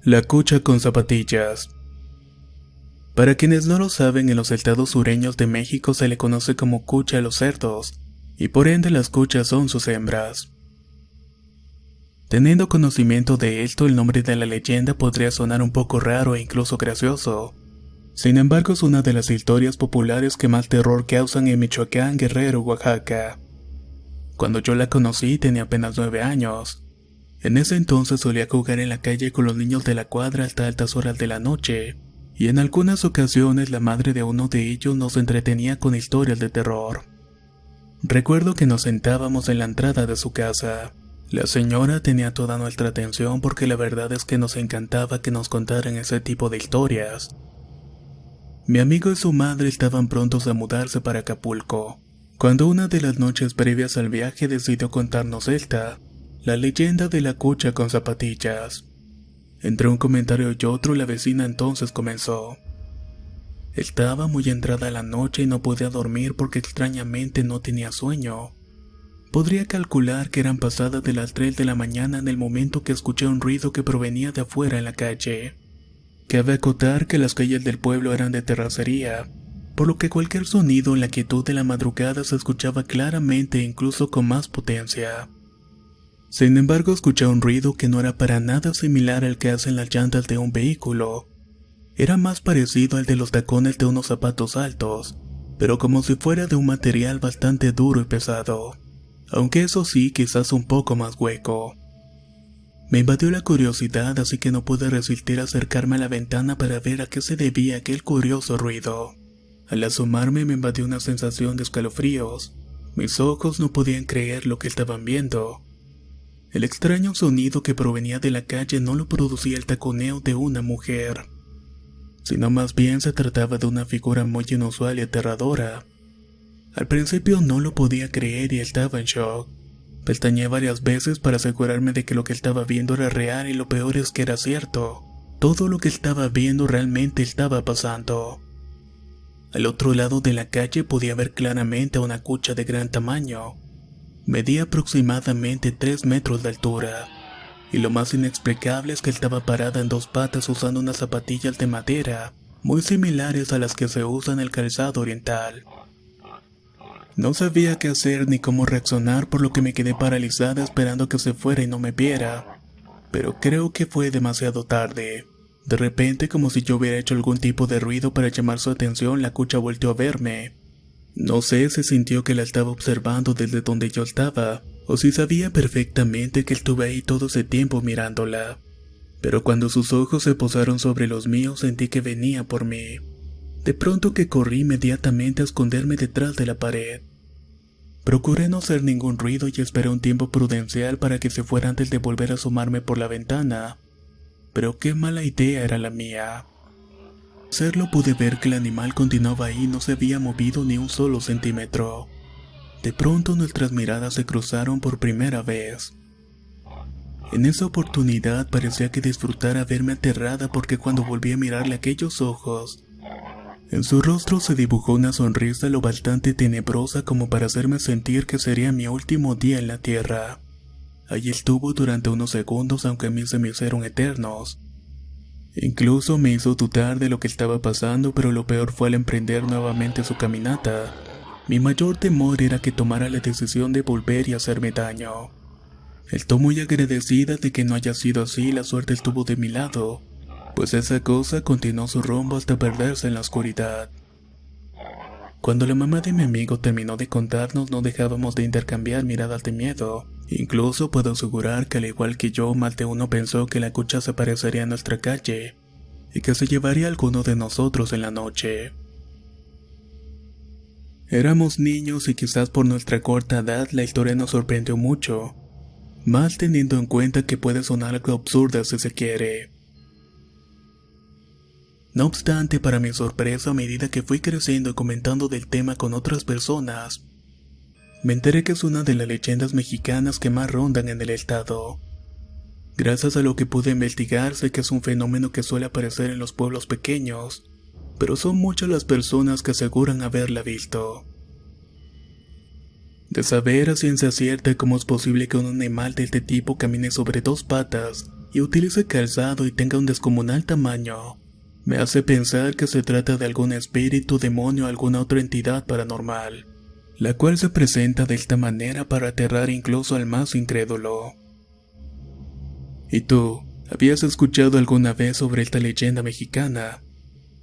La cucha con zapatillas. Para quienes no lo saben, en los estados sureños de México se le conoce como cucha a los cerdos, y por ende las cuchas son sus hembras. Teniendo conocimiento de esto, el nombre de la leyenda podría sonar un poco raro e incluso gracioso. Sin embargo, es una de las historias populares que más terror causan en Michoacán, Guerrero, Oaxaca. Cuando yo la conocí tenía apenas 9 años. En ese entonces solía jugar en la calle con los niños de la cuadra hasta altas horas de la noche, y en algunas ocasiones la madre de uno de ellos nos entretenía con historias de terror. Recuerdo que nos sentábamos en la entrada de su casa. La señora tenía toda nuestra atención porque la verdad es que nos encantaba que nos contaran ese tipo de historias. Mi amigo y su madre estaban prontos a mudarse para Acapulco, cuando una de las noches previas al viaje decidió contarnos esta, la leyenda de la cucha con zapatillas. Entre un comentario y otro, la vecina entonces comenzó. Estaba muy entrada la noche y no podía dormir porque extrañamente no tenía sueño. Podría calcular que eran pasadas de las 3 de la mañana en el momento que escuché un ruido que provenía de afuera en la calle. Cabe acotar que las calles del pueblo eran de terracería, por lo que cualquier sonido en la quietud de la madrugada se escuchaba claramente e incluso con más potencia. Sin embargo, escuché un ruido que no era para nada similar al que hacen las llantas de un vehículo. Era más parecido al de los tacones de unos zapatos altos, pero como si fuera de un material bastante duro y pesado, aunque eso sí, quizás un poco más hueco. Me invadió la curiosidad, así que no pude resistir a acercarme a la ventana para ver a qué se debía aquel curioso ruido. Al asomarme me invadió una sensación de escalofríos. Mis ojos no podían creer lo que estaban viendo. El extraño sonido que provenía de la calle no lo producía el taconeo de una mujer, sino más bien se trataba de una figura muy inusual y aterradora. Al principio no lo podía creer y estaba en shock. Pestañeé varias veces para asegurarme de que lo que estaba viendo era real y lo peor es que era cierto. Todo lo que estaba viendo realmente estaba pasando. Al otro lado de la calle podía ver claramente a una cucha de gran tamaño. Medía aproximadamente 3 metros de altura, y lo más inexplicable es que estaba parada en 2 patas usando unas zapatillas de madera, muy similares a las que se usan en el calzado oriental. No sabía qué hacer ni cómo reaccionar, por lo que me quedé paralizada esperando que se fuera y no me viera, pero creo que fue demasiado tarde. De repente, como si yo hubiera hecho algún tipo de ruido para llamar su atención, la cucha volteó a verme. No sé si sintió que la estaba observando desde donde yo estaba, o si sabía perfectamente que estuve ahí todo ese tiempo mirándola. Pero cuando sus ojos se posaron sobre los míos sentí que venía por mí. De pronto que corrí inmediatamente a esconderme detrás de la pared. Procuré no hacer ningún ruido y esperé un tiempo prudencial para que se fuera antes de volver a asomarme por la ventana. Pero qué mala idea era la mía. Al hacerlo pude ver que el animal continuaba ahí y no se había movido ni un solo centímetro. De pronto nuestras miradas se cruzaron por primera vez. En esa oportunidad parecía que disfrutara verme aterrada porque cuando volví a mirarle aquellos ojos, en su rostro se dibujó una sonrisa lo bastante tenebrosa como para hacerme sentir que sería mi último día en la tierra. Allí estuvo durante unos segundos, aunque a mí se me hicieron eternos. Incluso me hizo dudar de lo que estaba pasando, pero lo peor fue al emprender nuevamente su caminata. Mi mayor temor era que tomara la decisión de volver y hacerme daño. Estoy muy agradecida de que no haya sido así y la suerte estuvo de mi lado, pues esa cosa continuó su rumbo hasta perderse en la oscuridad. Cuando la mamá de mi amigo terminó de contarnos, no dejábamos de intercambiar miradas de miedo. Incluso puedo asegurar que al igual que yo, más de uno pensó que la cucha se aparecería en nuestra calle y que se llevaría a alguno de nosotros en la noche. Éramos niños y quizás por nuestra corta edad la historia nos sorprendió mucho, más teniendo en cuenta que puede sonar algo absurda si se quiere. No obstante, para mi sorpresa, a medida que fui creciendo y comentando del tema con otras personas, me enteré que es una de las leyendas mexicanas que más rondan en el estado. Gracias a lo que pude investigar, sé que es un fenómeno que suele aparecer en los pueblos pequeños, pero son muchas las personas que aseguran haberla visto. De saber a ciencia cierta cómo es posible que un animal de este tipo camine sobre 2 patas, y utilice calzado y tenga un descomunal tamaño. Me hace pensar que se trata de algún espíritu, demonio o alguna otra entidad paranormal, la cual se presenta de esta manera para aterrar incluso al más incrédulo. ¿Y tú, habías escuchado alguna vez sobre esta leyenda mexicana?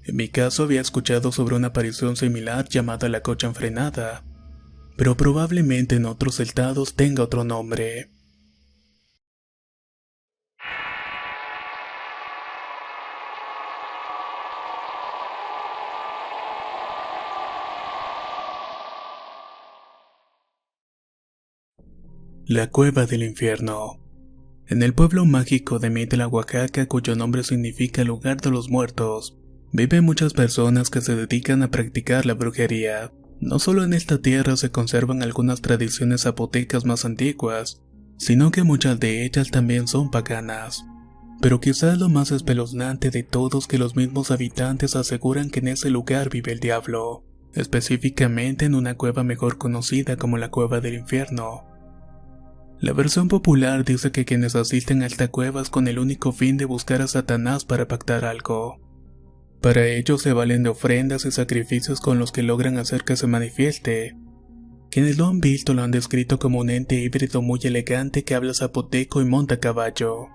En mi caso había escuchado sobre una aparición similar llamada la cocha enfrenada, pero probablemente en otros estados tenga otro nombre. La cueva del infierno. En el pueblo mágico de Mitla, Oaxaca, cuyo nombre significa lugar de los muertos, viven muchas personas que se dedican a practicar la brujería. No solo en esta tierra se conservan algunas tradiciones zapotecas más antiguas, sino que muchas de ellas también son paganas. Pero quizás lo más espeluznante de todo es que los mismos habitantes aseguran que en ese lugar vive el diablo, específicamente en una cueva mejor conocida como la Cueva del Infierno. La versión popular dice que quienes asisten a esta cueva es con el único fin de buscar a Satanás para pactar algo. Para ello se valen de ofrendas y sacrificios con los que logran hacer que se manifieste. Quienes lo han visto lo han descrito como un ente híbrido muy elegante que habla zapoteco y monta a caballo.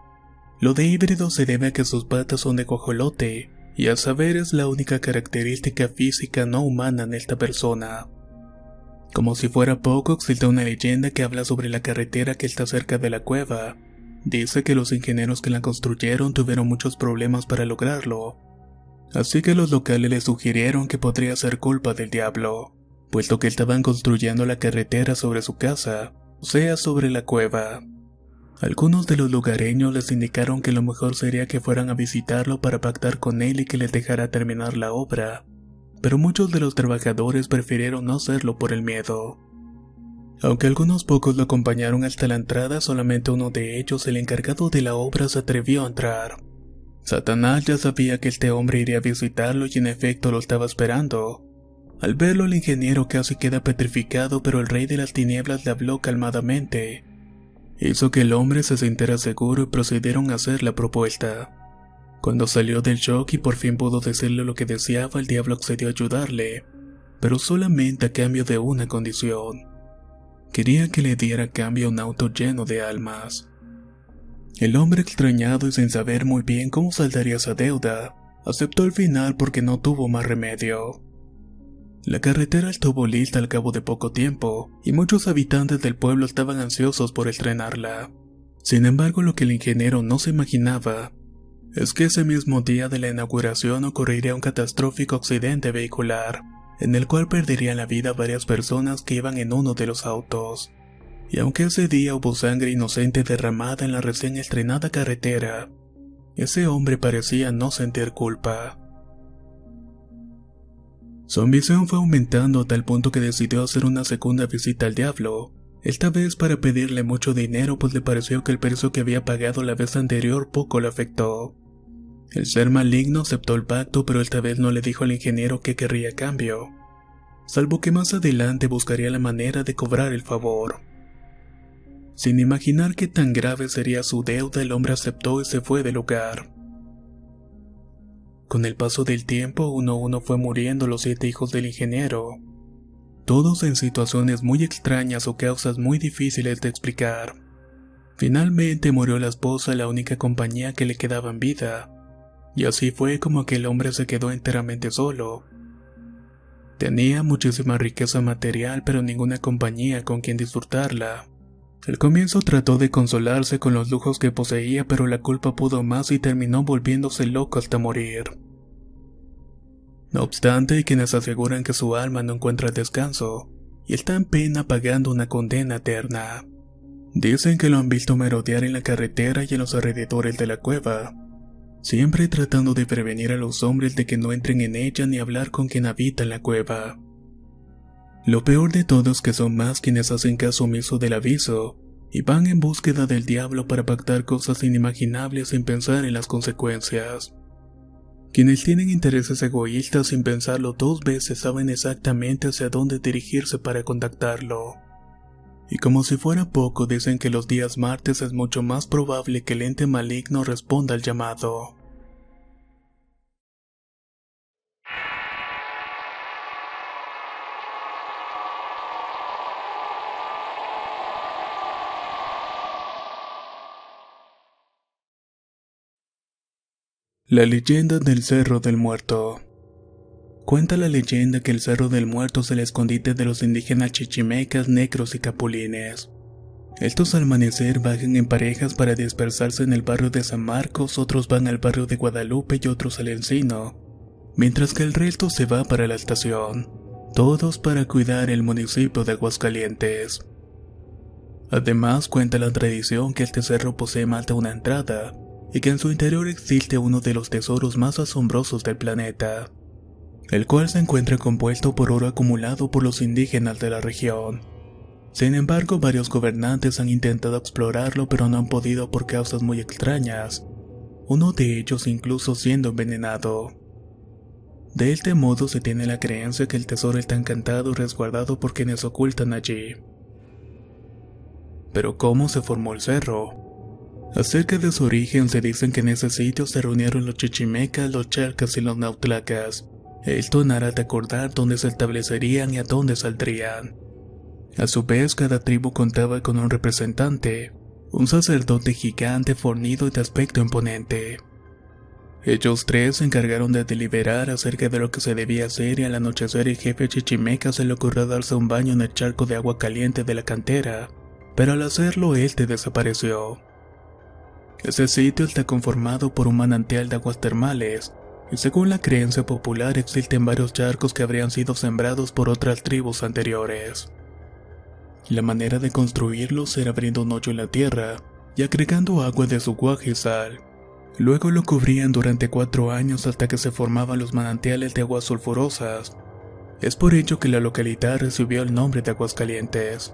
Lo de híbrido se debe a que sus patas son de guajolote, y a saber es la única característica física no humana en esta persona. Como si fuera poco, existe una leyenda que habla sobre la carretera que está cerca de la cueva. Dice que los ingenieros que la construyeron tuvieron muchos problemas para lograrlo, así que los locales le sugirieron que podría ser culpa del diablo, puesto que estaban construyendo la carretera sobre su casa, o sea, sobre la cueva. Algunos de los lugareños les indicaron que lo mejor sería que fueran a visitarlo para pactar con él y que les dejara terminar la obra, pero muchos de los trabajadores prefirieron no hacerlo por el miedo. Aunque algunos pocos lo acompañaron hasta la entrada, solamente uno de ellos, el encargado de la obra, se atrevió a entrar. Satanás ya sabía que este hombre iría a visitarlo y en efecto lo estaba esperando. Al verlo, el ingeniero casi queda petrificado, pero el rey de las tinieblas le habló calmadamente. Hizo que el hombre se sintiera seguro y procedieron a hacer la propuesta. Cuando salió del shock y por fin pudo decirle lo que deseaba, el diablo accedió a ayudarle, pero solamente a cambio de una condición. Quería que le diera a cambio un auto lleno de almas. El hombre, extrañado y sin saber muy bien cómo saldaría esa deuda, aceptó al final porque no tuvo más remedio. La carretera estuvo lista al cabo de poco tiempo, y muchos habitantes del pueblo estaban ansiosos por estrenarla. Sin embargo, lo que el ingeniero no se imaginaba es que ese mismo día de la inauguración ocurriría un catastrófico accidente vehicular, en el cual perderían la vida varias personas que iban en uno de los autos. Y aunque ese día hubo sangre inocente derramada en la recién estrenada carretera, ese hombre parecía no sentir culpa. Su ambición fue aumentando a tal punto que decidió hacer una segunda visita al diablo, esta vez para pedirle mucho dinero, pues le pareció que el precio que había pagado la vez anterior poco le afectó. El ser maligno aceptó el pacto, pero esta vez no le dijo al ingeniero qué querría a cambio, salvo que más adelante buscaría la manera de cobrar el favor. Sin imaginar qué tan grave sería su deuda, el hombre aceptó y se fue del lugar. Con el paso del tiempo, uno a uno fue muriendo los 7 hijos del ingeniero, todos en situaciones muy extrañas o causas muy difíciles de explicar. Finalmente murió la esposa, la única compañía que le quedaba en vida, y así fue como aquel hombre se quedó enteramente solo. Tenía muchísima riqueza material, pero ninguna compañía con quien disfrutarla. Al comienzo trató de consolarse con los lujos que poseía, pero la culpa pudo más y terminó volviéndose loco hasta morir. No obstante, hay quienes aseguran que su alma no encuentra descanso y está en pena pagando una condena eterna. Dicen que lo han visto merodear en la carretera y en los alrededores de la cueva, siempre tratando de prevenir a los hombres de que no entren en ella ni hablar con quien habita en la cueva. Lo peor de todo es que son más quienes hacen caso omiso del aviso y van en búsqueda del diablo para pactar cosas inimaginables sin pensar en las consecuencias. Quienes tienen intereses egoístas sin pensarlo 2 veces saben exactamente hacia dónde dirigirse para contactarlo. Y como si fuera poco, dicen que los días martes es mucho más probable que el ente maligno responda al llamado. La leyenda del Cerro del Muerto. Cuenta la leyenda que el Cerro del Muerto es el escondite de los indígenas chichimecas, negros y capulines. Estos al amanecer bajan en parejas para dispersarse en el barrio de San Marcos, otros van al barrio de Guadalupe y otros al Encino, mientras que el resto se va para la estación, todos para cuidar el municipio de Aguascalientes. Además, cuenta la tradición que este cerro posee más de una entrada, y que en su interior existe uno de los tesoros más asombrosos del planeta, el cual se encuentra compuesto por oro acumulado por los indígenas de la región. Sin embargo, varios gobernantes han intentado explorarlo pero no han podido por causas muy extrañas, uno de ellos incluso siendo envenenado. De este modo se tiene la creencia que el tesoro está encantado y resguardado por quienes ocultan allí. Pero ¿cómo se formó el cerro? Acerca de su origen se dicen que en ese sitio se reunieron los chichimecas, los chalcas y los nautlacas. Esto en aras de acordar dónde se establecerían y a dónde saldrían. A su vez, cada tribu contaba con un representante, un sacerdote gigante fornido y de aspecto imponente. Ellos tres se encargaron de deliberar acerca de lo que se debía hacer y al anochecer el jefe chichimeca se le ocurrió darse un baño en el charco de agua caliente de la cantera, pero al hacerlo este desapareció. Ese sitio está conformado por un manantial de aguas termales, y según la creencia popular existen varios charcos que habrían sido sembrados por otras tribus anteriores. La manera de construirlos era abriendo un hoyo en la tierra y agregando agua de su guaje y sal. Luego lo cubrían durante 4 años hasta que se formaban los manantiales de aguas sulfurosas. Es por ello que la localidad recibió el nombre de Aguascalientes.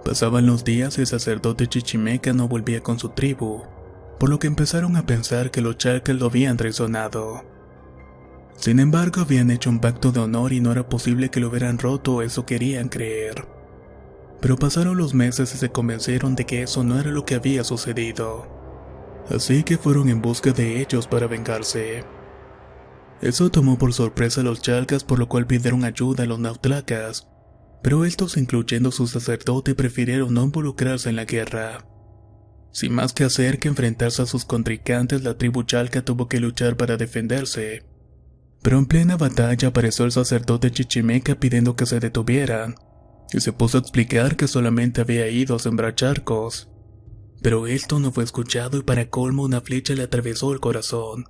Pasaban los días y el sacerdote chichimeca no volvía con su tribu, por lo que empezaron a pensar que los chalcas lo habían traicionado. Sin embargo, habían hecho un pacto de honor y no era posible que lo hubieran roto o eso querían creer. Pero pasaron los meses y se convencieron de que eso no era lo que había sucedido. Así que fueron en busca de ellos para vengarse. Eso tomó por sorpresa a los chalcas, por lo cual pidieron ayuda a los nautlacas, pero estos, incluyendo su sacerdote, prefirieron no involucrarse en la guerra. Sin más que hacer que enfrentarse a sus contrincantes, la tribu chalca tuvo que luchar para defenderse. Pero en plena batalla apareció el sacerdote chichimeca pidiendo que se detuvieran, y se puso a explicar que solamente había ido a sembrar charcos. Pero esto no fue escuchado y para colmo una flecha le atravesó el corazón.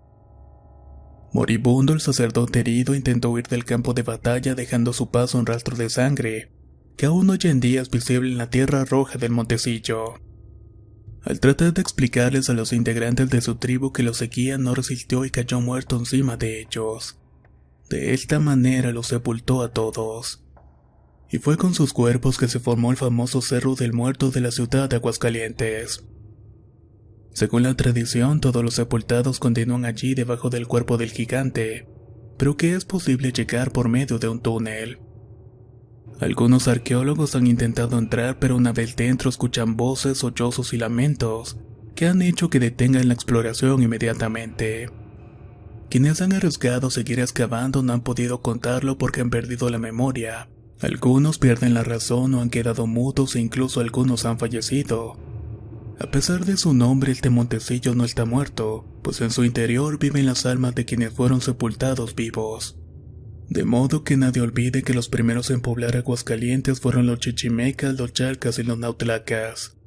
Moribundo, el sacerdote herido intentó huir del campo de batalla dejando a su paso un rastro de sangre, que aún hoy en día es visible en la tierra roja del montecillo. Al tratar de explicarles a los integrantes de su tribu que lo seguían, no resistió y cayó muerto encima de ellos. De esta manera los sepultó a todos. Y fue con sus cuerpos que se formó el famoso Cerro del Muerto de la ciudad de Aguascalientes. Según la tradición, todos los sepultados continúan allí debajo del cuerpo del gigante, pero que es posible llegar por medio de un túnel. Algunos arqueólogos han intentado entrar, pero una vez dentro escuchan voces, sollozos y lamentos que han hecho que detengan la exploración inmediatamente. Quienes han arriesgado a seguir excavando no han podido contarlo porque han perdido la memoria. Algunos pierden la razón o han quedado mudos e incluso algunos han fallecido. A pesar de su nombre, este montecillo no está muerto, pues en su interior viven las almas de quienes fueron sepultados vivos. De modo que nadie olvide que los primeros en poblar Aguascalientes fueron los chichimecas, los chalcas y los nautlacas.